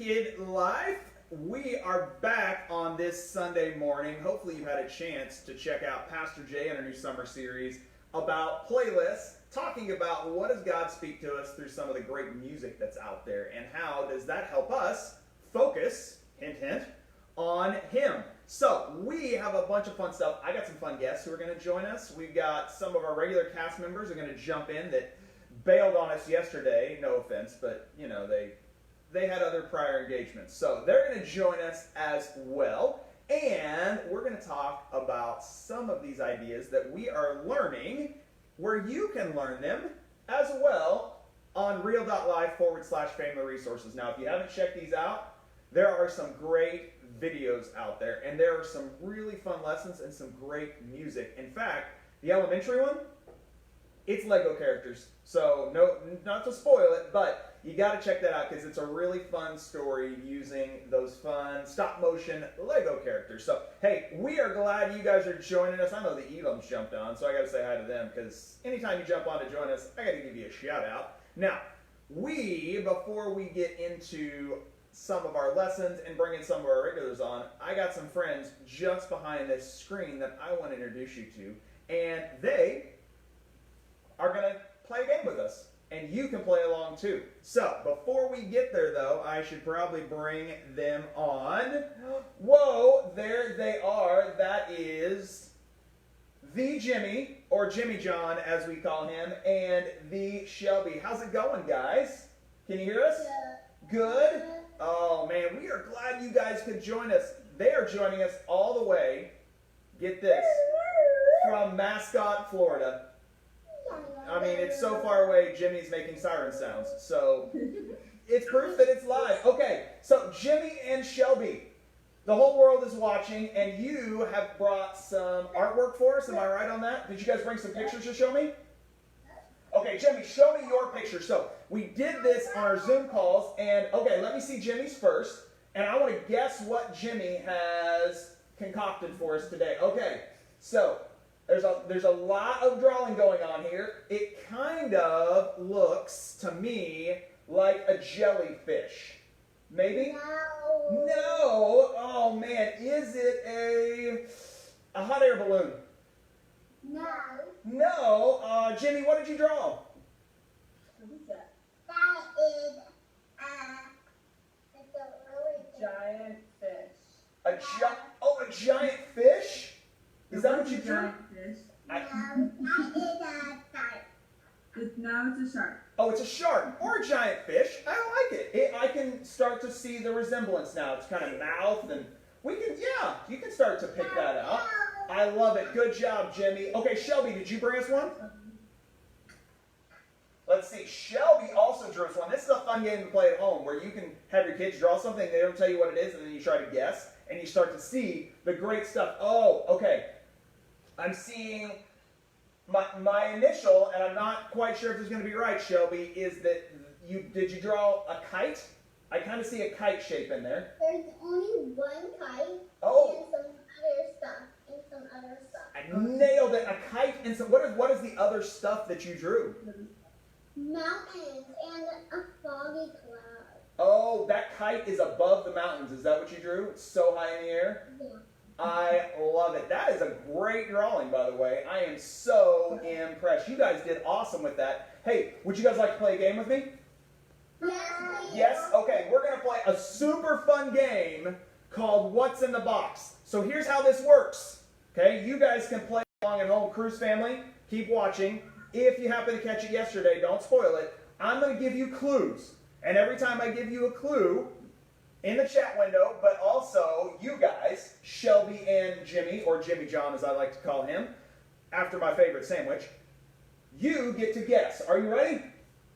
Kidlife. We are back on this Sunday morning. Hopefully you had a chance to check out Pastor Jay and our new summer series about playlists, talking about what does God speak to us through some of the great music that's out there and how does that help us focus, hint, hint, on Him. So we have a bunch of fun stuff. I got some fun guests who are going to join us. We've got some of our regular cast members who are going to jump in that bailed on us yesterday. No offense, but you know, they had other prior engagements. So they're going to join us as well. And we're going to talk about some of these ideas that we are learning where you can learn them as well on real.life/family resources. Now, if you haven't checked these out, there are some great videos out there. And there are some really fun lessons and some great music. In fact, the elementary one, it's Lego characters. So, no, not to spoil it, but you got to check that out because it's a really fun story using those fun stop-motion Lego characters. So, hey, we are glad you guys are joining us. I know the Elams jumped on, so I got to say hi to them because anytime you jump on to join us, I got to give you a shout-out. Now, before we get into some of our lessons and bringing some of our regulars on, I got some friends just behind this screen that I want to introduce you to, and they are going to play a game with us. And you can play along too. So, before we get there though, I should probably bring them on. Whoa, there they are. That is the Jimmy, or Jimmy John as we call him, and the Shelby. How's it going, guys? Can you hear us? Good? Oh man, we are glad you guys could join us. They are joining us all the way, get this, from Mascot, Florida. I mean, it's so far away, Jimmy's making siren sounds. So, it's proof that it's live. Okay, so Jimmy and Shelby, the whole world is watching, and you have brought some artwork for us. Am I right on that? Did you guys bring some pictures to show me? Okay, Jimmy, show me your picture. So, we did this on our Zoom calls, and okay, let me see Jimmy's first, and I want to guess what Jimmy has concocted for us today. Okay, so there's a lot of drawing going on here. It kind of looks to me like a jellyfish. Maybe? No. Oh man, is it a hot air balloon? No. No. Jimmy, what did you draw? What is that? That is it's a really Giant fish. A giant fish? Is that what you drew? Giant fish. that is a shark. No, it's a shark. Oh, it's a shark or a giant fish. I like it. I can start to see the resemblance now. It's kind of mouth, and you can start to pick that out. I love it. Good job, Jimmy. Okay, Shelby, did you bring us one? Let's see. Shelby also drew us one. This is a fun game to play at home where you can have your kids draw something. They don't tell you what it is, and then you try to guess, and you start to see the great stuff. Oh, okay. I'm seeing my initial, and I'm not quite sure if this is going to be right, Shelby, is that did you draw a kite? I kind of see a kite shape in there. There's only one kite Oh. and some other stuff. I nailed it. A kite and some. What is the other stuff that you drew? Mountains and a foggy cloud. Oh, that kite is above the mountains. Is that what you drew? It's so high in the air. Yeah. I love it. That is a great drawing, by the way. I am so impressed. You guys did awesome with that. Hey, would you guys like to play a game with me? Yes? Okay, we're going to play a super fun game called What's in the Box. So here's how this works. Okay, you guys can play along at home. Cruise family, keep watching. If you happen to catch it yesterday, don't spoil it. I'm going to give you clues. And every time I give you a clue, in the chat window, but also you guys, Shelby and Jimmy, or Jimmy John as I like to call him, after my favorite sandwich, you get to guess. Are you ready?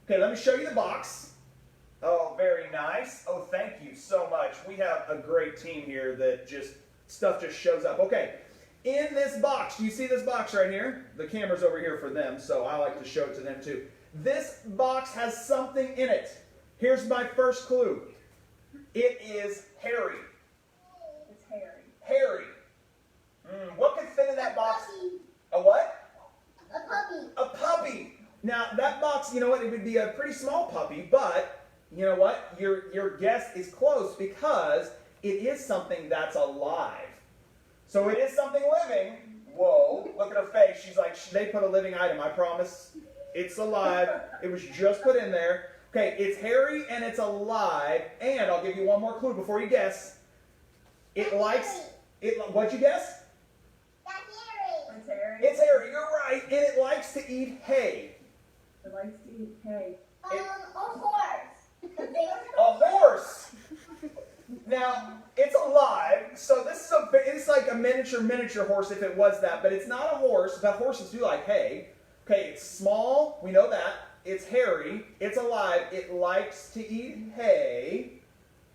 Okay, let me show you the box. Oh, very nice. Oh, thank you so much. We have a great team here that stuff just shows up. Okay, in this box, do you see this box right here? The camera's over here for them, so I like to show it to them too. This box has something in it. Here's my first clue. It is hairy. It's hairy. Hairy. What could fit in that box? Puppy. A what? A puppy. A puppy. Now, that box, you know what? It would be a pretty small puppy, but you know what? Your guess is close because it is something that's alive. So it is something living. Whoa, look at her face. She's like, they put a living item, I promise. It's alive. It was just put in there. Okay, it's hairy and it's alive. And I'll give you one more clue before you guess. It likes, what'd you guess? It's hairy. It's hairy, you're right. And it likes to eat hay. It likes to eat hay. A horse. A horse. Now, it's alive, so this is it's like a miniature horse if it was that, but it's not a horse, but horses do like hay. Okay, it's small, we know that. It's hairy, it's alive, it likes to eat hay,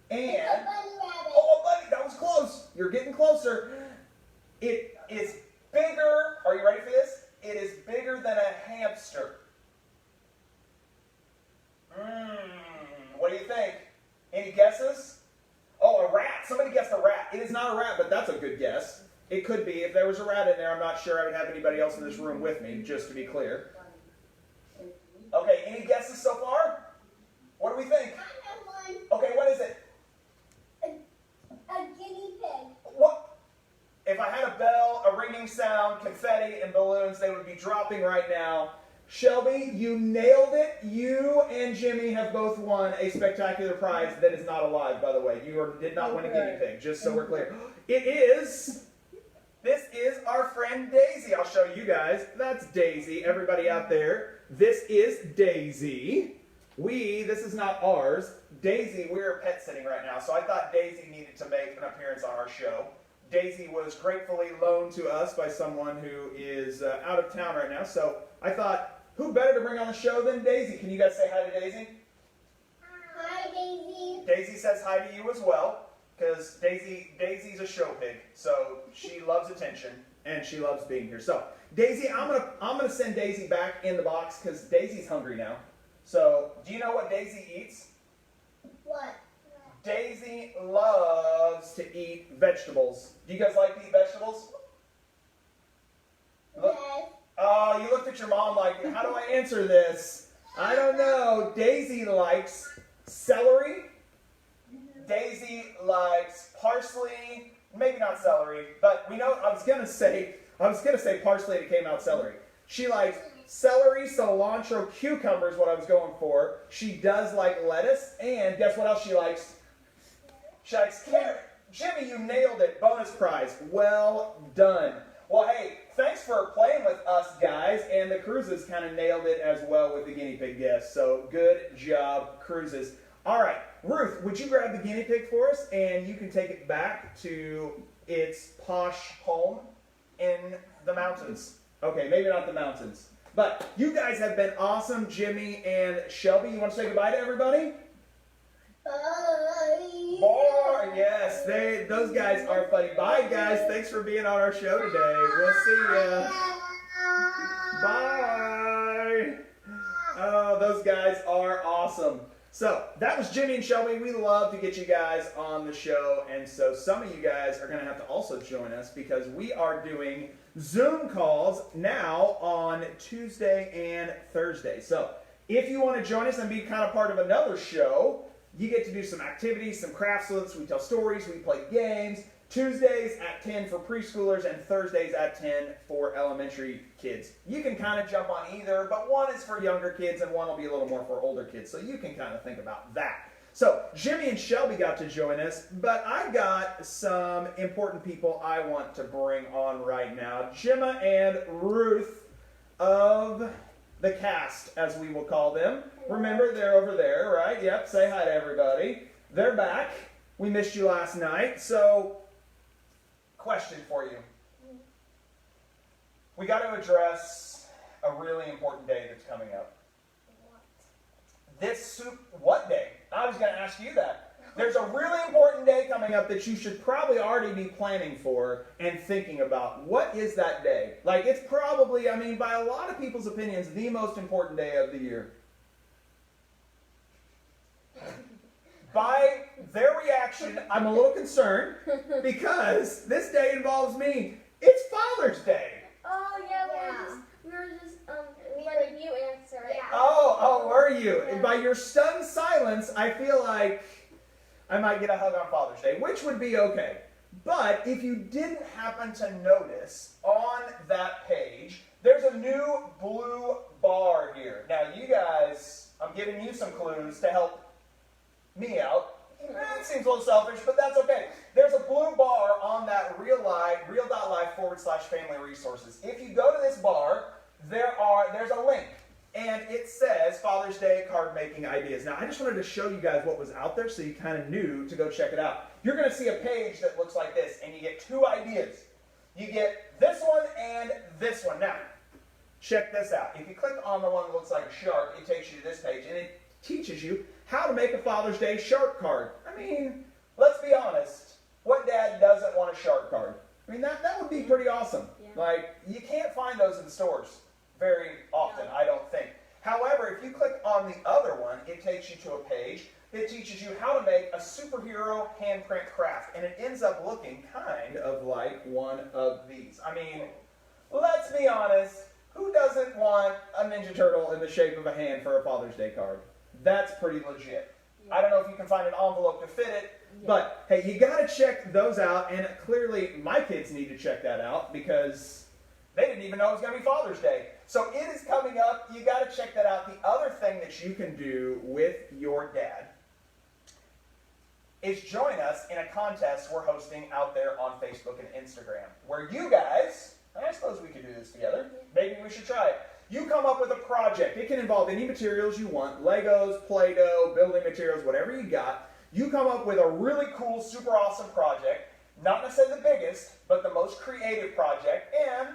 and... A bunny rabbit. Oh, buddy, that was close. You're getting closer. It is bigger, are you ready for this? It is bigger than a hamster. What do you think? Any guesses? Oh, a rat. Somebody guessed a rat. It is not a rat, but that's a good guess. It could be. If there was a rat in there, I'm not sure I would have anybody else in this room with me, just to be clear. Okay, any guesses so far? What do we think? I have one. Okay, what is it? A guinea pig. What? If I had a bell, a ringing sound, confetti, and balloons, they would be dropping right now. Shelby, you nailed it. You and Jimmy have both won a spectacular prize that is not alive, by the way. You did not win a guinea pig, just so we're clear. This is our friend Daisy. I'll show you guys. That's Daisy, everybody out there. This is Daisy. This is not ours. Daisy, we're pet sitting right now, so I thought Daisy needed to make an appearance on our show. Daisy was gratefully loaned to us by someone who is out of town right now, so I thought, who better to bring on the show than Daisy? Can you guys say hi to Daisy? Hi, Daisy. Daisy says hi to you as well, because Daisy's a show pig, so she loves attention and she loves being here. So Daisy, I'm gonna send Daisy back in the box because Daisy's hungry now. So do you know what Daisy eats? What? Daisy loves to eat vegetables. Do you guys like to eat vegetables? Look. Yes. Oh, you looked at your mom like, how do I answer this? I don't know. Daisy likes celery. Daisy likes parsley. Maybe not celery, but we know. I was gonna say parsley and it came out celery. She likes celery, cilantro, cucumber is what I was going for. She does like lettuce, and guess what else she likes? She likes carrot. Jimmy, you nailed it. Bonus prize. Well done. Well, hey, thanks for playing with us, guys. And the Cruises kind of nailed it as well with the guinea pig guess. So good job, Cruises. All right, Ruth, would you grab the guinea pig for us? And you can take it back to its posh home in the mountains. Okay, maybe not the mountains. But you guys have been awesome, Jimmy and Shelby. You want to say goodbye to everybody? Bye. Bye. Yes, those guys are funny. Bye, guys. Thanks for being on our show today. We'll see ya. Bye. Oh, those guys are awesome. So that was Jimmy and Shelby. We love to get you guys on the show, and so some of you guys are going to have to also join us because we are doing Zoom calls now on Tuesday and Thursday. So if you want to join us and be kind of part of another show, you get to do some activities, some crafts with us. We tell stories, we play games. Tuesdays at 10 for preschoolers and Thursdays at 10 for elementary kids. You can kind of jump on either, but one is for younger kids and one will be a little more for older kids. So you can kind of think about that. So Jimmy and Shelby got to join us, but I've got some important people I want to bring on right now. Gemma and Ruth of the cast, as we will call them. Remember, they're over there, right? Yep, say hi to everybody. They're back. We missed you last night. So, question for you. We got to address a really important day that's coming up. What day? I was going to ask you that. There's a really important day coming up that you should probably already be planning for and thinking about. What is that day? Like, it's probably, I mean, by a lot of people's opinions, the most important day of the year. By their reaction, I'm a little concerned because this day involves me. It's Father's Day. Oh, yeah, we were just letting you answer it. Oh, were are you? And by your stunned silence, I feel like I might get a hug on Father's Day, which would be okay. But if you didn't happen to notice on that page, there's a new blue bar here. Now, you guys, I'm giving you some clues to help me out. It seems a little selfish, but that's okay. There's a blue bar on that real.life/family resources. If you go to this bar, there's a link, and it says Father's Day card making ideas. Now, I just wanted to show you guys what was out there so you kind of knew to go check it out. You're going to see a page that looks like this, and you get two ideas. You get this one and this one. Now, check this out. If you click on the one that looks like a shark, it takes you to this page, and it teaches you how to make a Father's Day shark card. I mean, let's be honest. What dad doesn't want a shark card? I mean, that would be pretty awesome. Yeah. Like, you can't find those in stores very often, I don't think. However, if you click on the other one, it takes you to a page that teaches you how to make a superhero handprint craft. And it ends up looking kind of like one of these. I mean, let's be honest. Who doesn't want a Ninja Turtle in the shape of a hand for a Father's Day card? That's pretty legit. Yeah. I don't know if you can find an envelope to fit it, but hey, you got to check those out. And clearly, my kids need to check that out because they didn't even know it was going to be Father's Day. So it is coming up. You got to check that out. The other thing that you can do with your dad is join us in a contest we're hosting out there on Facebook and Instagram, where you guys, I suppose we could do this together. Maybe we should try it. You come up with a project. It can involve any materials you want, Legos, Play-Doh, building materials, whatever you got. You come up with a really cool, super awesome project, not necessarily the biggest, but the most creative project, and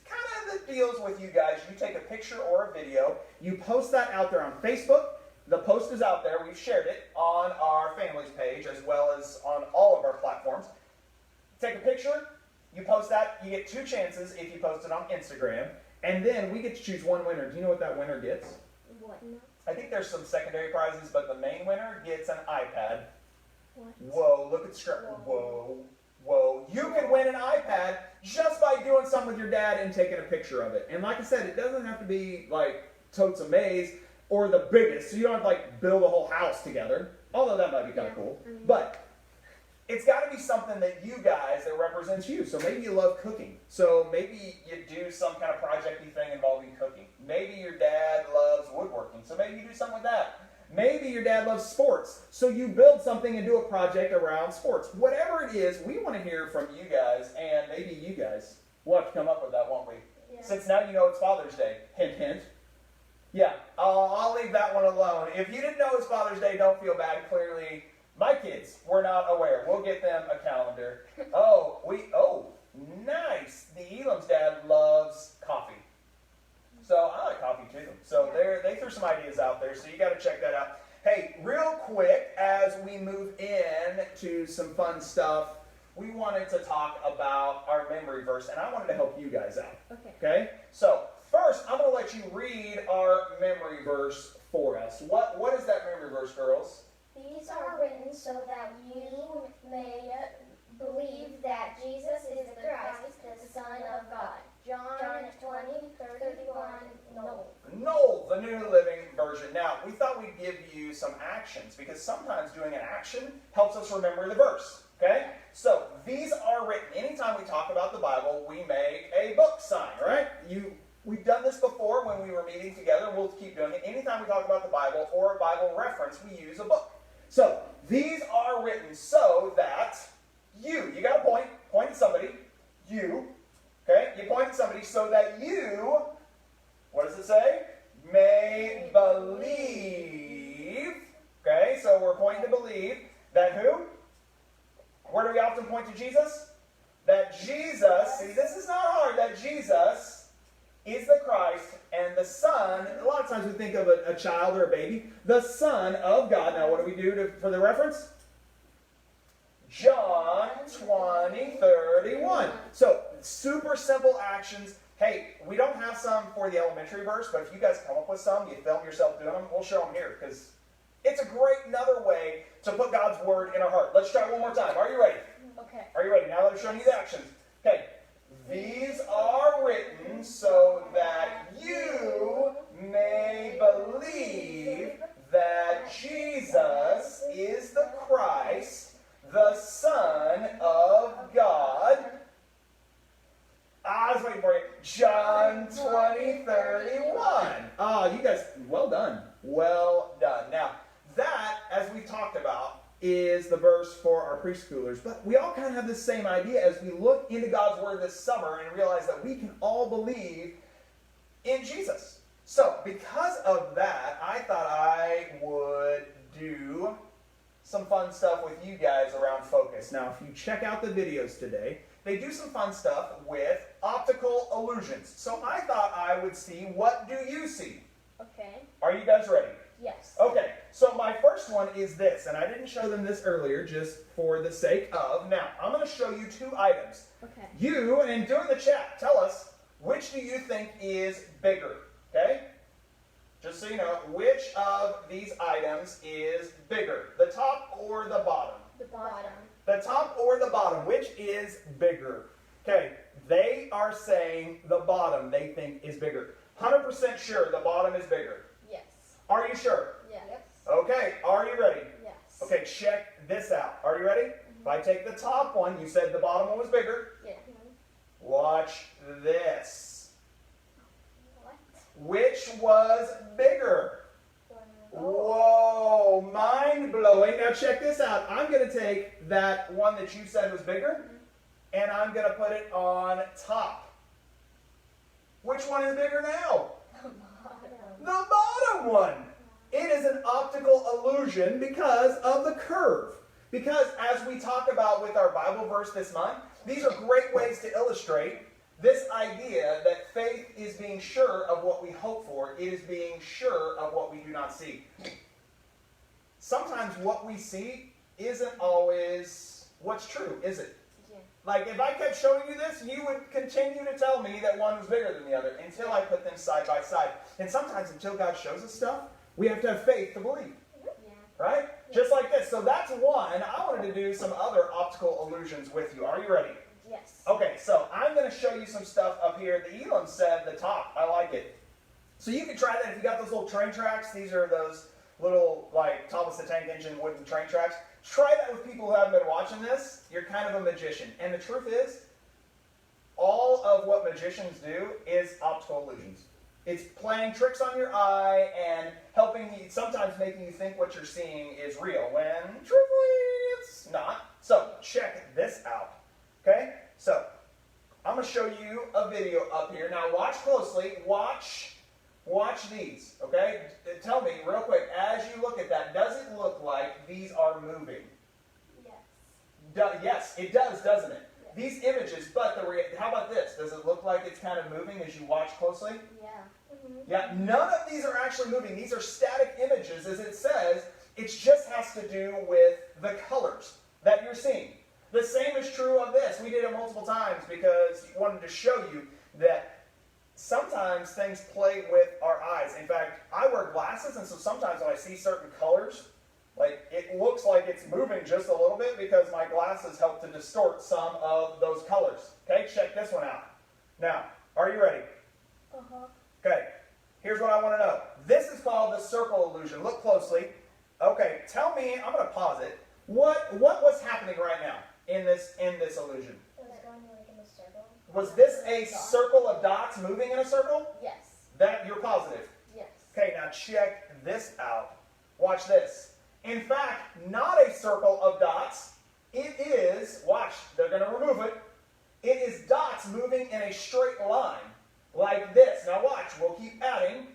kind of the deals with you guys. You take a picture or a video, you post that out there on Facebook. The post is out there. We've shared it on our families page as well as on all of our platforms. Take a picture, you post that, you get two chances if you post it on Instagram. And then we get to choose one winner. Do you know what that winner gets? What? No. I think there's some secondary prizes, but the main winner gets an iPad. What? Whoa, look at Scrap. Whoa. Whoa. You can win an iPad just by doing something with your dad and taking a picture of it. And like I said, it doesn't have to be like totes amaze or the biggest. So you don't have to like build a whole house together. Although that might be kind of cool. But it's got to be something that you guys, that represents you. So maybe you love cooking. So maybe you do some kind of project-y thing involving cooking. Maybe your dad loves woodworking. So maybe you do something with that. Maybe your dad loves sports. So you build something and do a project around sports. Whatever it is, we want to hear from you guys, and maybe you guys will have to come up with that, won't we? Yeah. Since now you know it's Father's Day. Hint, hint. Yeah, I'll leave that one alone. If you didn't know it's Father's Day, don't feel bad. Clearly, my kids were not aware. We'll get them a calendar. Oh, nice. The Elam's dad loves coffee. So I like coffee too. So they threw some ideas out there. So you got to check that out. Hey, real quick, as we move in to some fun stuff, we wanted to talk about our memory verse, and I wanted to help you guys out. Okay? So first, I'm going to let you read our memory verse for us. What is that memory verse, girls? These are written so that you may believe that Jesus is the Christ, the Son of God. John 20:31. No, the New Living Version. Now, we thought we'd give you some actions because sometimes doing an action helps us remember the verse. Okay? So, these are written. Anytime we talk about the Bible, we make a book sign, right? We've done this before when we were meeting together. We'll keep doing it. Anytime we talk about the Bible or a Bible reference, we use a book. So, these are written so that you got to point at somebody, you point at somebody so that you, what does it say? May believe. Okay, so we're pointing to believe that who? Where do we often point to Jesus? That Jesus, see, this is not hard, that Jesus is the Christ and the Son. A lot of times we think of a child or a baby. The Son of God. Now, what do we do for the reference? John 20:31. So, super simple actions. Hey, we don't have some for the elementary verse, but if you guys come up with some, you film yourself doing them, we'll show them here because it's a great another way to put God's Word in our heart. Let's try it one more time. Are you ready? Okay. Are you ready? Now that I've shown you the actions. Okay. These are written so that you may believe 10, 20, 31. Oh, you guys, well done. Well done. Now, that, as we talked about, is the verse for our preschoolers. But we all kind of have the same idea as we look into God's Word this summer and realize that we can all believe in Jesus. So, because of that, I thought I would do some fun stuff with you guys around focus. Now, if you check out the videos today, they do some fun stuff with optical illusions. So I thought I would see, what do you see? Okay. Are you guys ready? Yes. Okay, so my first one is this, and I didn't show them this earlier just for the sake of. Now, I'm going to show you two items. Okay. You, and during the chat, tell us, which do you think is bigger? Okay? Just so you know, which of these items is bigger? The top or the bottom? The bottom. The top or the bottom, which is bigger? Okay, they are saying the bottom they think is bigger. 100% sure the bottom is bigger. Yes. Are you sure? Yes. Okay, are you ready? Yes. Okay, check this out. Are you ready? If I take the top one, you said the bottom one was bigger. Yeah. Watch this. What? Which was bigger? Whoa, mind-blowing. Now check this out. I'm going to take that one that you said was bigger, and I'm going to put it on top. Which one is bigger now? The bottom one. It is an optical illusion because of the curve. Because as we talk about with our Bible verse this month, these are great ways to illustrate this idea that faith is being sure of what we hope for. It is being sure of what we do not see. Sometimes what we see isn't always what's true, is it? Yeah. Like if I kept showing you this, you would continue to tell me that one was bigger than the other until I put them side by side. And sometimes until God shows us stuff, we have to have faith to believe. Yeah. Right? Just like this. So that's one. I wanted to do some other optical illusions with you. Are you ready? Yes. Okay, so I'm going to show you some stuff up here. The Elam said the top. I like it. So you can try that if you got those little train tracks. These are those little, like, Thomas the Tank Engine wooden train tracks. Try that with people who haven't been watching this. You're kind of a magician. And the truth is, all of what magicians do is optical illusions. It's playing tricks on your eye and helping you, sometimes making you think what you're seeing is real, when truthfully it's not. So check this out. Okay? So I'm going to show you a video up here. Now watch closely. Watch these. Okay? Tell me real quick, as you look at that, does it look like these are moving? Yes. Yes, it does, doesn't it? Yes. These images, but how about this? Does it look like it's kind of moving as you watch closely? Yeah. Yeah, none of these are actually moving. These are static images, as it says. It just has to do with the colors that you're seeing. The same is true of this. We did it multiple times because we wanted to show you that sometimes things play with our eyes. In fact, I wear glasses, and so sometimes when I see certain colors, like it looks like it's moving just a little bit because my glasses help to distort some of those colors. Okay, check this one out. Now, are you ready? Uh-huh. Okay, here's what I want to know. This is called the circle illusion. Look closely. Okay, tell me, I'm going to pause it. What was happening right now in this illusion? It was going like in a circle. Was this a circle of dots moving in a circle? Yes. That you're positive. Yes. Okay, now check this out. Watch this. In fact, not a circle of dots. It is, watch, they're going to remove it. It is dots moving in a straight line. Like this. Now watch, we'll keep adding,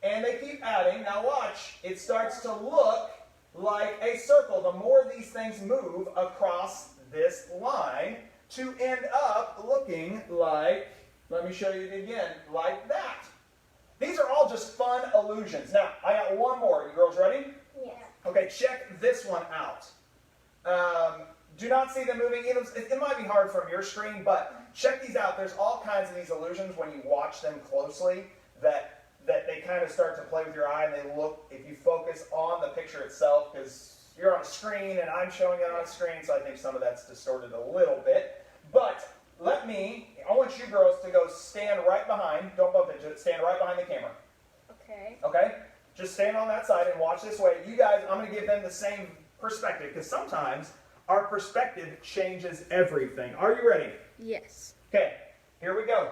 and they keep adding. Now watch, it starts to look like a circle. The more these things move across this line to end up looking like, let me show you it again, like that. These are all just fun illusions. Now, I got one more. You girls ready? Yeah. Okay, check this one out. Do not see them moving. It might be hard from your screen, but check these out. There's all kinds of these illusions when you watch them closely that they kind of start to play with your eye, and they look, if you focus on the picture itself, because you're on a screen and I'm showing it on a screen, so I think some of that's distorted a little bit. But I want you girls to go stand right behind, don't bump into it, stand right behind the camera. Okay. Okay? Just stand on that side and watch this way. You guys, I'm going to give them the same perspective, because sometimes our perspective changes everything. Are you ready? Yes. Okay, here we go.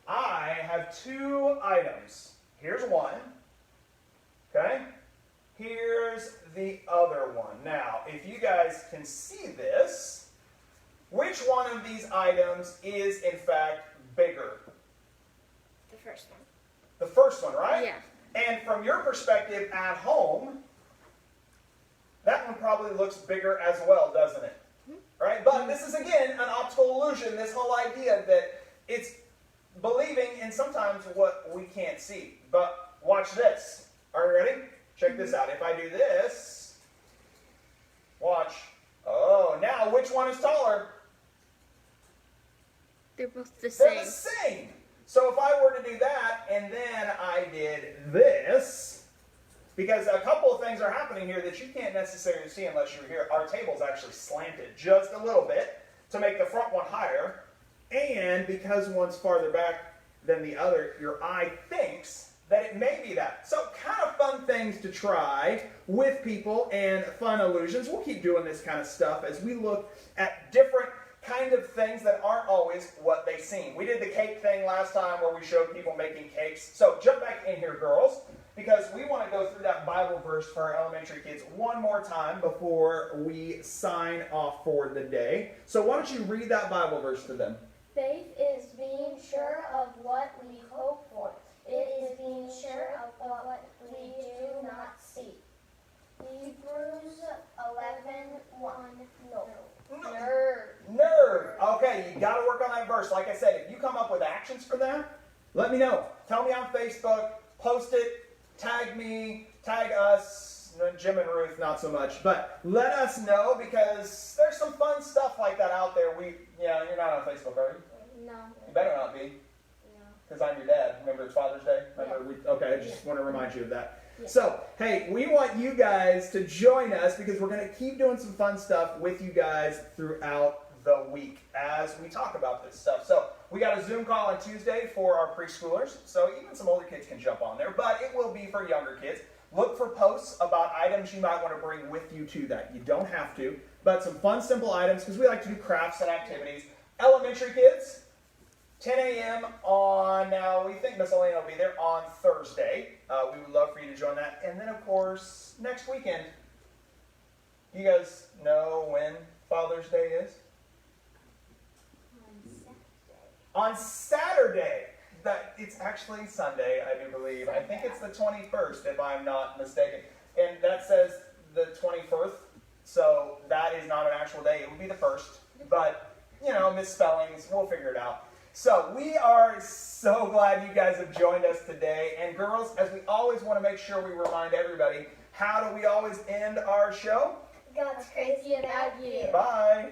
I have two items. Here's one. Okay? Here's the other one. Now, if you guys can see this, which one of these items is, in fact, bigger? The first one. The first one, right? Yeah. And from your perspective at home, that one probably looks bigger as well, doesn't it? Right? But this is, again, an optical illusion, this whole idea that it's believing in sometimes what we can't see. But watch this. Are you ready? Check this out. If I do this, watch. Oh, now which one is taller? They're both the They're same. the same. So if I were to do that, and then I did this, because a couple of things are happening here that you can't necessarily see unless you're here. Our table's actually slanted just a little bit to make the front one higher. And because one's farther back than the other, your eye thinks that it may be that. So kind of fun things to try with people and fun illusions. We'll keep doing this kind of stuff as we look at different kind of things that aren't always what they seem. We did the cake thing last time where we showed people making cakes. So jump back in here, girls, because we want to go through that Bible verse for our elementary kids one more time before we sign off for the day. So why don't you read that Bible verse to them? Faith is being sure of what we hope for. It is being sure of what we do not see. Hebrews 11:1. No. Nerd. Okay, you got to work on that verse. Like I said, if you come up with actions for that, let me know. Tell me on Facebook, post it, tag me, tag us, Jim and Ruth, not so much. But let us know because there's some fun stuff like that out there. You're not on Facebook, are you? No. You better not be. Because I'm your dad. Remember it's Father's Day? Okay, I just want to remind you of that. Yeah. So, hey, we want you guys to join us because we're going to keep doing some fun stuff with you guys throughout the week as we talk about this stuff. So, we got a Zoom call on Tuesday for our preschoolers. So, even some older kids can jump on there, but it will be for younger kids. Look for posts about items you might want to bring with you to that. You don't have to, but some fun, simple items because we like to do crafts and activities. Elementary kids, 10 a.m. on, now we think Miss Elena will be there on Thursday. We would love for you to join that. And then, of course, next weekend. You guys know when Father's Day is? On Saturday. It's actually Sunday, I do believe. I think it's the 21st, if I'm not mistaken. And that says the 21st, so that is not an actual day. It would be the 1st. But, misspellings, we'll figure it out. So we are so glad you guys have joined us today. And girls, as we always want to make sure we remind everybody, how do we always end our show? God's crazy about you. Bye.